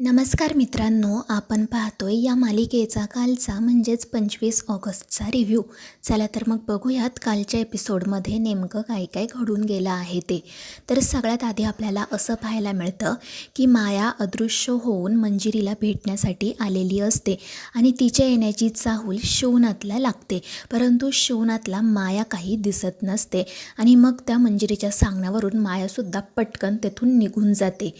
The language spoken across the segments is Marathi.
नमस्कार मित्रांनो, आपण पाहतोय या मालिकेचा कालचा म्हणजेच 25 ऑगस्टचा रिव्ह्यू. चला तर मग बघूयात कालच्या एपिसोडमध्ये नेमकं काय काय घडून गेलं आहे ते. तर सगळ्यात आधी आपल्याला असं पाहायला मिळतं की माया अदृश्य होऊन मंजिरीला भेटण्यासाठी आलेली असते आणि तिच्या येण्याची चाहूल शिवनाथला लागते. परंतु शिवनाथला माया काही दिसत नसते आणि मग त्या मंजिरीच्या सांगण्यावरून मायासुद्धा पटकन तेथून निघून जाते.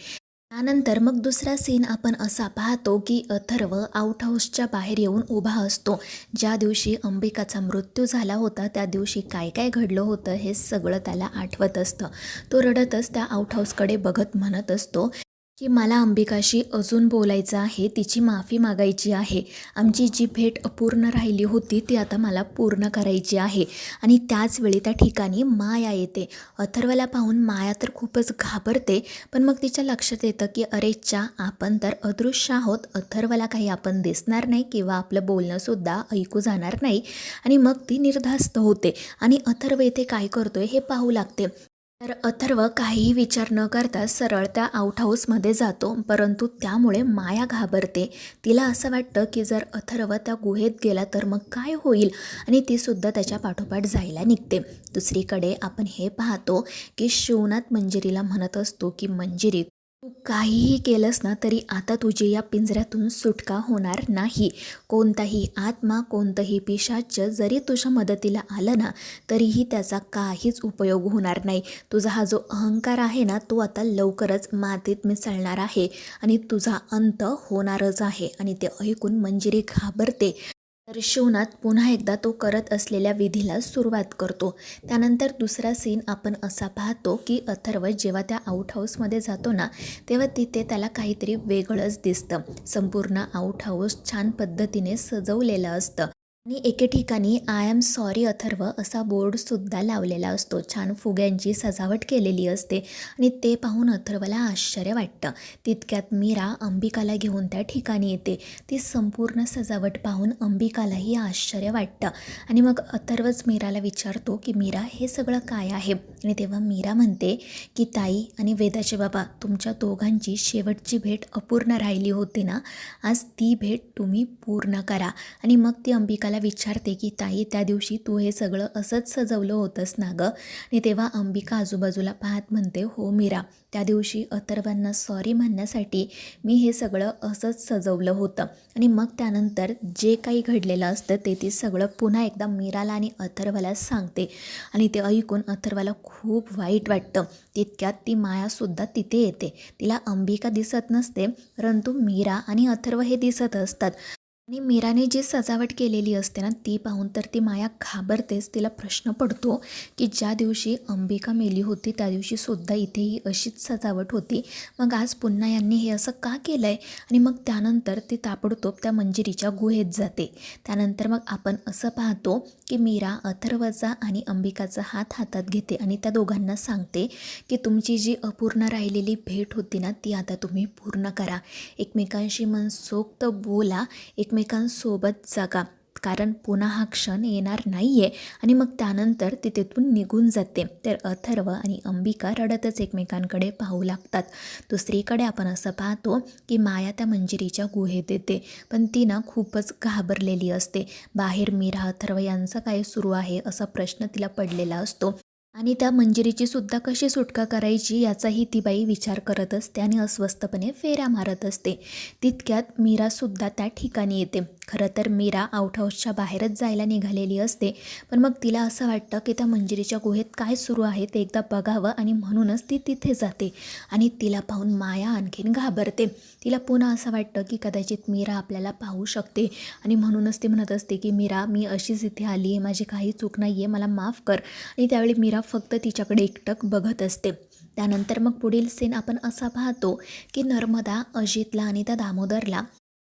त्यानंतर मग दुसरा सीन आपण असा पाहतो की अथर्व आउट हाऊसच्या बाहेर येऊन उभा असतो. ज्या दिवशी अंबिकाचा मृत्यू झाला होता त्या दिवशी काय काय घडलं होतं हे सगळं त्याला आठवत असतं. तो रडतच त्या आउट हाऊसकडे बघत म्हणत असतो की मला अंबिकाशी अजून बोलायचं आहे, तिची माफी मागायची आहे. आमची जी भेट अपूर्ण राहिली होती ती आता मला पूर्ण करायची आहे. आणि त्याचवेळी त्या ठिकाणी माया येते. अथर्वला पाहून माया तर खूपच घाबरते, पण मग तिच्या लक्षात येतं की अरेच्या आपण तर अदृश्य आहोत, अथर्वला काही आपण दिसणार नाही किंवा आपलं बोलणंसुद्धा ऐकू जाणार नाही. आणि मग ती निर्धास्त होते आणि अथर्व येथे काय करतोय हे पाहू लागते. तर अथर्व काहीही विचार न करता सरळ त्या आउट हाऊसमध्ये जातो, परंतु त्यामुळे माया घाबरते. तिला असं वाटतं की जर अथर्व त्या गुहेत गेला तर मग काय होईल, आणि तीसुद्धा त्याच्या पाठोपाठ जायला निघते. दुसरीकडे आपण हे पाहतो की शिवनाथ मंजिरीला म्हणत असतो की मंजिरी, तू काहीही केलंस ना तरी आता तुझी या पिंजऱ्यातून सुटका होणार नाही. कोणताही आत्मा, कोणतंही पिशाच जरी तुझ्या मदतीला आलं ना तरीही त्याचा काहीच उपयोग होणार नाही. तुझा हा जो अहंकार आहे ना तो आता लवकरच मातीत मिसळणार आहे आणि तुझा अंत होणारच आहे. आणि ते ऐकून मंजिरी घाबरते. तर शिवनाथ पुन्हा एकदा तो करत असलेल्या विधीला सुरुवात करतो. त्यानंतर दुसरा सीन आपण असा पाहतो की अथर्व जेव्हा त्या आउट हाऊसमध्ये जातो ना तेव्हा तिथे त्याला काहीतरी वेगळंच दिसतं. संपूर्ण आउट हाऊस छान पद्धतीने सजवलेलं असतं आणि एके ठिकाणी आय एम सॉरी अथर्व असा बोर्डसुद्धा लावलेला असतो. छान फुग्यांची सजावट केलेली असते आणि ते पाहून अथर्वला आश्चर्य वाटतं. तितक्यात मीरा अंबिकाला घेऊन त्या ठिकाणी येते. ती संपूर्ण सजावट पाहून अंबिकालाही आश्चर्य वाटतं आणि मग अथर्वच मीराला विचारतो की मीरा हे सगळं काय आहे. आणि तेव्हा मीरा म्हणते की ताई आणि वेदाचे बाबा, तुमच्या दोघांची शेवटची भेट अपूर्ण राहिली होती ना, आज ती भेट तुम्ही पूर्ण करा. आणि मग ती अंबिकाला विचारते की ताई त्या दिवशी तू हे सगळं असंच सजवलं होतंस ना गं. आणि तेव्हा अंबिका आजूबाजूला पाहत म्हणते, हो मीरा, त्या दिवशी अथर्वांना सॉरी म्हणण्यासाठी मी हे सगळं असंच सजवलं होतं. आणि मग त्यानंतर जे काही घडलेलं असतं ते ती सगळं पुन्हा एकदा मीराला आणि अथर्वला सांगते आणि ते ऐकून अथर्वला खूप वाईट वाटतं. तितक्यात ती मायासुद्धा तिथे येते. तिला अंबिका दिसत नसते, परंतु मीरा आणि अथर्व हे दिसत असतात. आणि मीराने जी सजावट केलेली असते ना ती पाहून तर ती माया घाबरतेच. तिला प्रश्न पडतो की ज्या दिवशी अंबिका मेली होती त्या दिवशीसुद्धा इथेही अशीच सजावट होती, मग आज पुन्हा यांनी हे असं का केलं आहे. आणि मग त्यानंतर ती ताबडतोब त्या मंजिरीच्या गुहेत जाते. त्यानंतर मग आपण असं पाहतो की मीरा अथर्वचा आणि अंबिकाचा हात हातात घेते आणि त्या दोघांना सांगते की तुमची जी अपूर्ण राहिलेली भेट होती ना ती आता तुम्ही पूर्ण करा. एकमेकांशी मनसोक्त बोला, एकमेकांसोबत जगा, कारण पुन्हा हा क्षण येणार नाही आहे. आणि मग त्यानंतर ती तिथून निघून जाते. तर अथर्व आणि अंबिका रडतच एकमेकांकडे पाहू लागतात. दुसरीकडे आपण असं पाहतो की माया त्या मंजिरीच्या गुहेत येते, पण ती ना खूपच घाबरलेली असते. बाहेर मीरा अथर्व यांचं काय सुरू आहे असा प्रश्न तिला पडलेला असतो आणि त्या मंजिरीची सुद्धा कशी सुटका करायची याचाही ती बाई विचार करत असते आणि अस्वस्थपणे फेऱ्या मारत असते. तितक्यात मीरासुद्धा त्या ठिकाणी येते. खरं तर मीरा आउट हाऊसच्या बाहेरच जायला निघालेली असते, पण मग तिला असं वाटतं की त्या मंजिरीच्या गुहेत काय सुरू आहे ते एकदा बघावं आणि म्हणूनच ती तिथे जाते. आणि तिला पाहून माया आणखीन घाबरते. तिला पुन्हा असं वाटतं की कदाचित मीरा आपल्याला पाहू शकते आणि म्हणूनच ती म्हणत असते की मीरा, मी अशीच इथे आली आहे, माझी काही चूक नाही आहे, मला माफ कर. आणि त्यावेळी मीरा फक्त तिच्याकडे एकटक बघत असते. त्यानंतर मग पुढील सीन आपण असा पाहतो की नर्मदा अजितला आणि त्या दामोदरला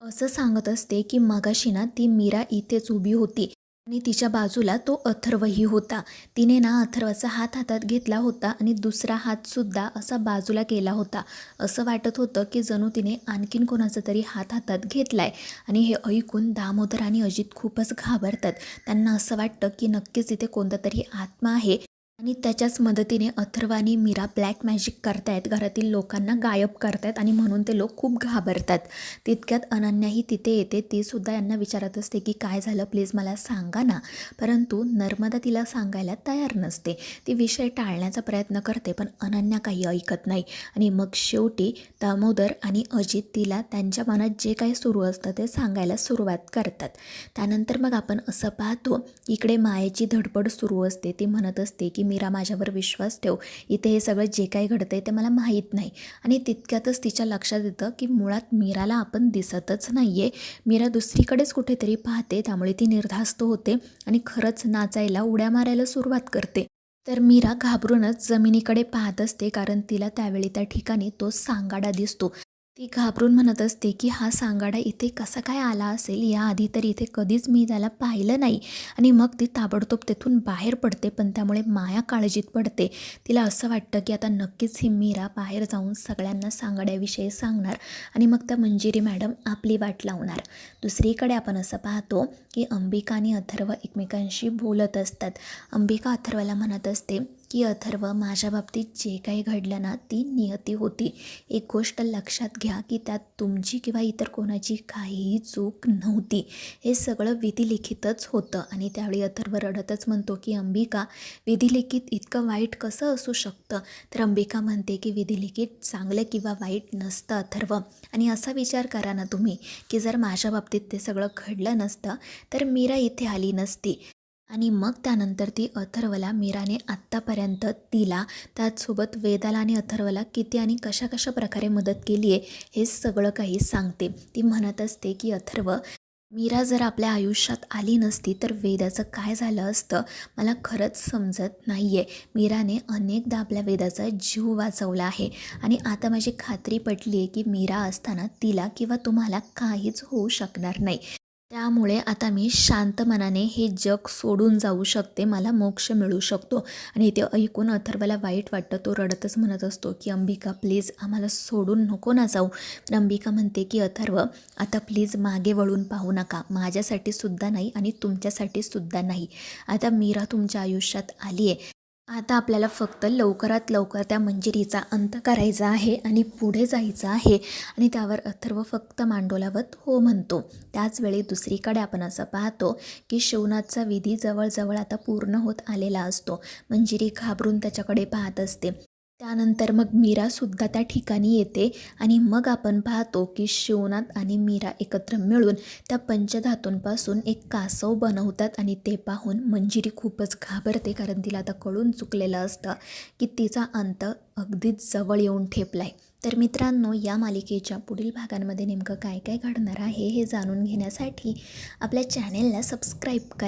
असं सांगत असते की मगाशी ना ती मीरा इथेच उभी होती आणि तिच्या बाजूला तो अथर्वही होता. तिने ना अथर्वाचा हात हातात घेतला होता आणि दुसरा हातसुद्धा असा बाजूला केला होता. असं वाटत होतं की जणू तिने आणखीन कोणाचा तरी हात हातात घेतलाय. आणि हे ऐकून दामोदर आणि अजित खूपच घाबरतात. त्यांना असं वाटतं की नक्कीच इथे कोणता तरी आत्मा आहे आणि त्याच्याच मदतीने अथर्व आणि मीरा ब्लॅक मॅजिक करतायत, घरातील लोकांना गायब करतायत आणि म्हणून ते लोक खूप घाबरतात. तितक्यात अनन्याही तिथे येते. ती सुद्धा यांना विचारत असते की काय झालं, प्लीज मला सांगा ना. परंतु नर्मदा तिला सांगायला तयार नसते. ती विषय टाळण्याचा प्रयत्न करते, पण अनन्या काही ऐकत नाही. आणि मग शेवटी दामोदर आणि अजित तिला त्यांच्या मनात जे काही सुरू असतं ते सांगायला सुरुवात करतात. त्यानंतर मग आपण असं पाहतो, इकडे मायेची धडपड सुरू असते. ती म्हणत असते की मीरा, माझ्यावर विश्वास ठेव, इथे हे सगळं जे काही घडतंय ते मला माहीत नाही. आणि तितक्यातच तिच्या लक्षात येतं की मुळात मीराला आपण दिसतच नाही आहे. मीरा दुसरीकडेच कुठेतरी पाहते, त्यामुळे ती निर्धास्त होते आणि खरंच नाचायला, उड्या मारायला सुरुवात करते. तर मीरा घाबरूनच जमिनीकडे पाहत असते, कारण तिला त्यावेळी त्या ठिकाणी तो सांगाडा दिसतो. ती घाबरून म्हणत असते की हा सांगाडा इथे कसा काय आला असेल, याआधी तर इथे कधीच मी त्याला पाहिलं नाही. आणि मग ती ताबडतोब तेथून बाहेर पडते, पण त्यामुळे माया काळजीत पडते. तिला असं वाटतं की आता नक्कीच ही मीरा बाहेर जाऊन सगळ्यांना सांगाड्याविषयी सांगणार आणि मग त्या मंजिरी मॅडम आपली वाट लावणार. दुसरीकडे आपण असं पाहतो की अंबिका आणि अथर्व एकमेकांशी बोलत असतात. अंबिका अथर्वला म्हणत असते की अथर्व, माझ्या बाबतीत जे काही घडलं ना, ती नियती होती. एक गोष्ट लक्षात घ्या की त्यात तुमची किंवा इतर कोणाची काहीही चूक नव्हती. हे सगळं विधिलिखितच होतं. आणि त्यावेळी अथर्व रडतच म्हणतो की अंबिका, विधिलिखित इतकं वाईट कसं असू शकतं? तर अंबिका म्हणते की विधिलिखित चांगलं किंवा वाईट नसतं अथर्व. आणि असा विचार करा ना तुम्ही की जर माझ्या बाबतीत ते सगळं घडलं नसतं तर मीरा इथे आली नसती. आणि मग त्यानंतर ती अथर्वला मीराने आत्तापर्यंत तिला, त्याचसोबत वेदाला आणि अथर्वला किती आणि कशा कशा प्रकारे मदत केली आहे हे सगळं काही सांगते. ती म्हणत असते की अथर्व, मीरा जर आपल्या आयुष्यात आली नसती तर वेदाचं काय झालं असतं मला खरंच समजत नाही आहे. मीराने अनेकदा आपल्या वेदाचा जीव वाचवला आहे आणि आता माझी खात्री पटली आहे की मीरा असताना तिला किंवा तुम्हाला काहीच होऊ शकणार नाही. त्यामुळे आता मी शांत मनाने हे जग सोडून जाऊ शकते, मला मोक्ष मिळू शकतो. आणि ते ऐकून अथर्वला वाईट वाटतं. तो रडतच म्हणत असतो की अंबिका, प्लीज आम्हाला सोडून नको ना जाऊ. पण अंबिका म्हणते की अथर्व, आता प्लीज मागे वळून पाहू नका, माझ्यासाठी सुद्धा नाही आणि तुमच्यासाठी सुद्धा नाही. आता मीरा तुमच्या आयुष्यात आली आहे. आता आपल्याला फक्त लवकरात लवकर त्या मंजिरीचा अंत करायचा आहे आणि पुढे जायचं आहे. आणि त्यावर अथर्व फक्त मांडोलावत हो म्हणतो. त्याचवेळी दुसरीकडे आपण असं पाहतो की शिवनाथचा विधी जवळजवळ आता पूर्ण होत आलेला असतो. मंजिरी घाबरून त्याच्याकडे पाहत असते. त्यानंतर मग मीरासुद्धा त्या ठिकाणी येते आणि मग आपण पाहतो की शिवनाथ आणि मीरा एकत्र मिळून त्या पंचधातूंपासून एक कासव बनवतात. आणि ते पाहून मंजिरी खूपच घाबरते, कारण तिला आता कळून चुकलेलं असतं की तिचा अंत अगदीच जवळ येऊन ठेपलाय. तर मित्रांनो, या मालिकेच्या पुढील भागांमध्ये नेमकं काय काय घडणार आहे हे जाणून घेण्यासाठी आपल्या चॅनेलला सबस्क्राईब करा.